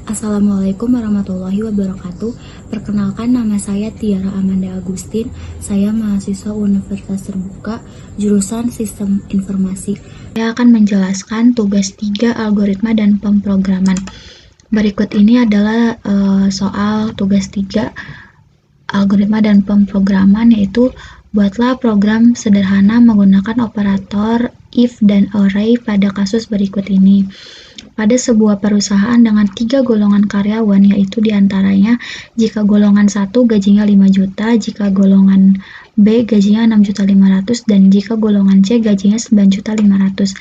Assalamualaikum warahmatullahi wabarakatuh. Perkenalkan, nama saya Tiara Amanda Agustin. Saya mahasiswa Universitas Terbuka, jurusan Sistem Informasi. Saya akan menjelaskan tugas 3 algoritma dan pemrograman. Berikut ini adalah soal tugas 3 algoritma dan pemrograman, yaitu buatlah program sederhana menggunakan operator if dan array pada kasus berikut ini. Pada sebuah perusahaan dengan 3 golongan karyawan, yaitu diantaranya jika golongan 1 gajinya 5 juta, jika golongan B gajinya 6.500.000, dan jika golongan C gajinya 9.500.000.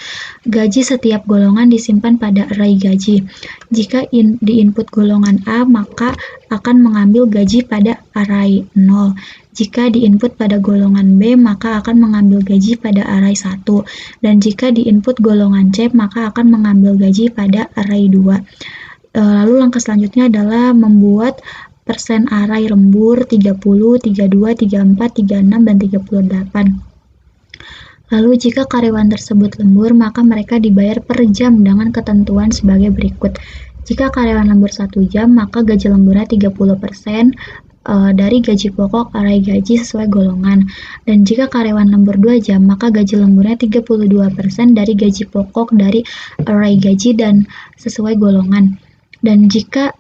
Gaji setiap golongan disimpan pada array gaji. Jika di input golongan A, maka akan mengambil gaji pada array 0. Jika di input pada golongan B, maka akan mengambil gaji pada array 1. Dan jika di input golongan C, maka akan mengambil gaji pada array 2. Lalu langkah selanjutnya adalah membuat persen array lembur 30, 32, 34, 36, dan 38. Lalu jika karyawan tersebut lembur, maka mereka dibayar per jam dengan ketentuan sebagai berikut. Jika karyawan lembur 1 jam, maka gaji lemburnya 30% dari gaji pokok array gaji sesuai golongan. Dan jika karyawan lembur 2 jam, maka gaji lemburnya 32% dari gaji pokok dari array gaji dan sesuai golongan. Dan jika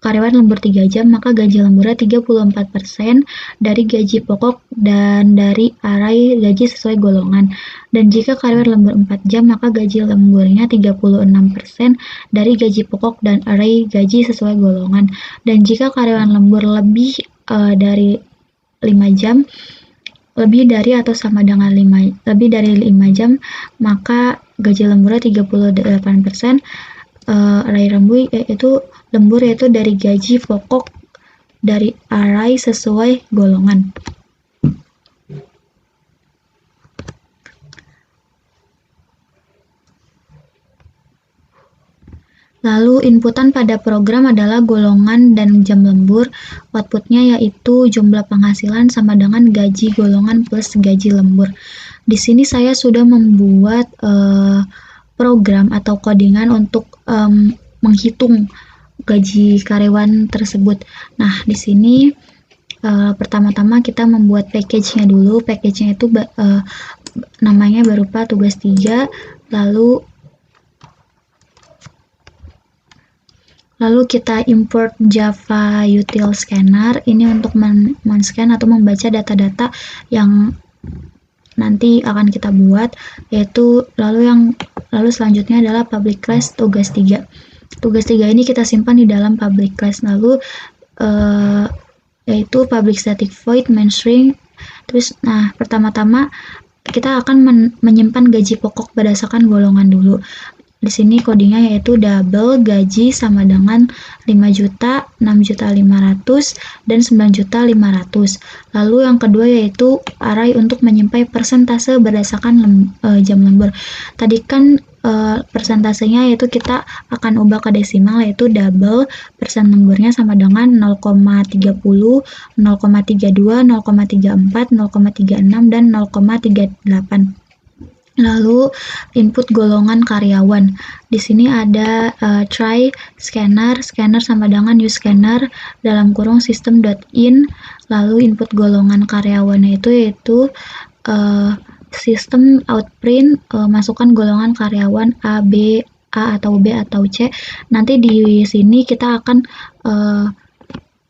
karyawan lembur 3 jam, maka gaji lemburnya 34% dari gaji pokok dan dari array gaji sesuai golongan. Dan jika karyawan lembur 4 jam, maka gaji lemburnya 36% dari gaji pokok dan array gaji sesuai golongan. Dan jika karyawan lembur lebih dari 5 jam, lebih dari atau sama dengan 5 jam, maka gaji lemburnya 38%. Array lembur yaitu dari gaji pokok dari array sesuai golongan. Lalu inputan pada program adalah golongan dan jam lembur. Outputnya yaitu jumlah penghasilan sama dengan gaji golongan plus gaji lembur. Di sini saya sudah membuat program atau codingan untuk menghitung gaji karyawan tersebut. Nah, di sini pertama-tama kita membuat package-nya dulu. Package-nya itu namanya berupa tugas 3, lalu kita import Java Util Scanner ini untuk men-scan atau membaca data-data yang nanti akan kita buat, yaitu lalu selanjutnya adalah public class tugas 3. Tugas 3 ini kita simpan di dalam public class, lalu yaitu public static void main string. Terus pertama-tama kita akan menyimpan gaji pokok berdasarkan golongan dulu. Di sini codingnya yaitu double gaji sama dengan 5 juta, 6.500.000, dan 9.500.000. Lalu yang kedua yaitu array untuk menyimpan persentase berdasarkan jam lembur. Tadi kan persentasenya yaitu kita akan ubah ke desimal, yaitu double persen lemburnya sama dengan 0,30, 0,32, 0,34, 0,36, dan 0,38. Lalu input golongan karyawan. Di sini ada try scanner sama dengan use scanner dalam kurung system.in. Lalu input golongan karyawan yaitu system outprint, masukkan golongan karyawan A atau B atau C. Nanti di sini kita akan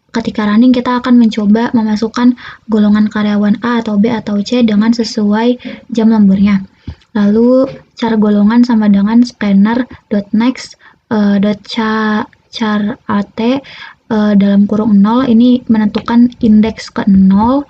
ketika running kita akan mencoba memasukkan golongan karyawan A atau B atau C dengan sesuai jam lemburnya. Lalu char golongan sama dengan scanner.next char at dalam kurung 0, ini menentukan indeks ke 0,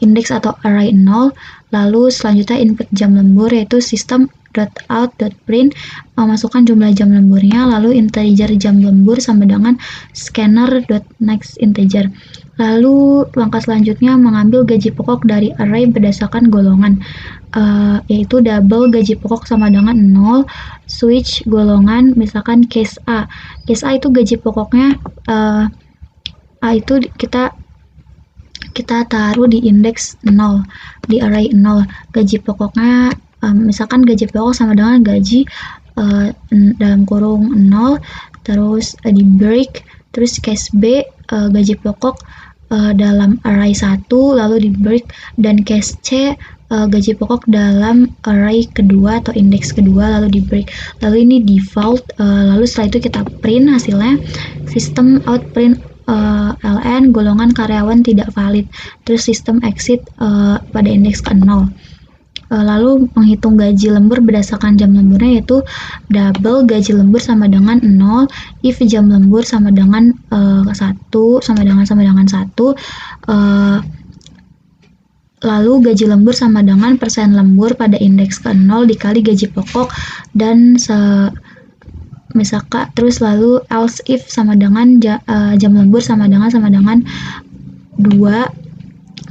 indeks atau array 0. Lalu selanjutnya input jam lembur yaitu system.out.print, memasukkan jumlah jam lemburnya, lalu integer jam lembur sama dengan scanner.next integer. Lalu langkah selanjutnya mengambil gaji pokok dari array berdasarkan golongan, yaitu double gaji pokok sama dengan 0, switch golongan, misalkan case A. Case A itu gaji pokoknya A itu kita taruh di indeks 0, di array 0. Gaji pokoknya misalkan gaji pokok sama dengan gaji dalam kurung 0, terus di break, terus case B gaji pokok dalam array 1 lalu di break, dan case C gaji pokok dalam array kedua atau indeks kedua lalu di break. Lalu ini default, lalu setelah itu kita print hasilnya, sistem out print ln golongan karyawan tidak valid, terus sistem exit pada indeks ke 0. Lalu menghitung gaji lembur berdasarkan jam lemburnya, yaitu double gaji lembur sama dengan 0 if jam lembur sama dengan 1 sama dengan 1. Lalu gaji lembur sama dengan persen lembur pada indeks ke 0 dikali gaji pokok, dan misalkan terus lalu else if sama dengan jam lembur sama dengan 2.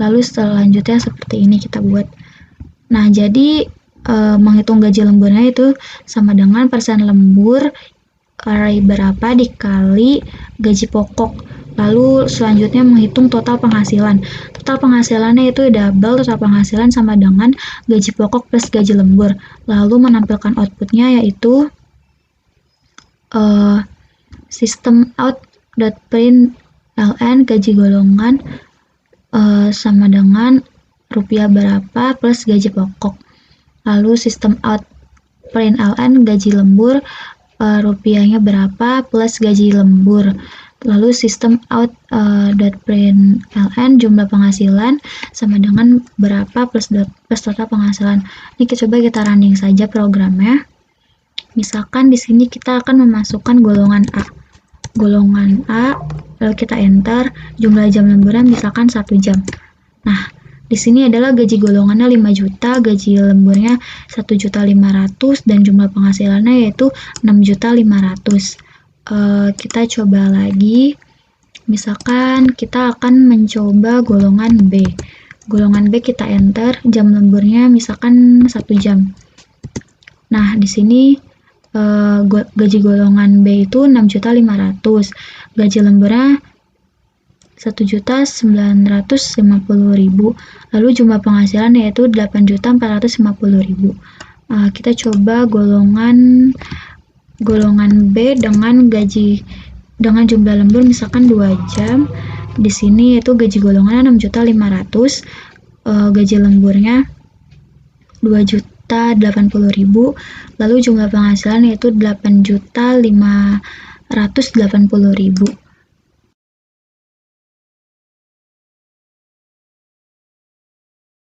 Lalu selanjutnya seperti ini kita buat. Nah, jadi menghitung gaji lemburnya itu sama dengan persen lembur array berapa dikali gaji pokok. Lalu selanjutnya menghitung total penghasilan. Total penghasilannya itu double total penghasilan sama dengan gaji pokok plus gaji lembur. Lalu menampilkan outputnya yaitu system out.print ln gaji golongan sama dengan rupiah berapa plus gaji pokok. Lalu system out print ln gaji lembur rupiahnya berapa plus gaji lembur. Lalu sistem out .print ln jumlah penghasilan sama dengan berapa plus total penghasilan. Ini coba kita running saja programnya. Misalkan di sini kita akan memasukkan golongan A, lalu kita enter, jumlah jam lemburnya misalkan 1 jam. Nah, di sini adalah gaji golongannya 5 juta, gaji lemburnya 1.500.000, dan jumlah penghasilannya yaitu 6.500.000. Kita coba lagi, misalkan kita akan mencoba golongan B. Golongan B kita enter, jam lemburnya misalkan 1 jam. Nah, di sini gaji golongan B itu 6.500.000, gaji lemburnya 1.950.000, lalu jumlah penghasilan yaitu 8.450.000. Kita coba golongan B dengan jumlah lembur misalkan 2 jam. Di sini yaitu gaji golongannya 6.500.000, gaji lemburnya 2.080.000, lalu jumlah penghasilan yaitu 8.580.000.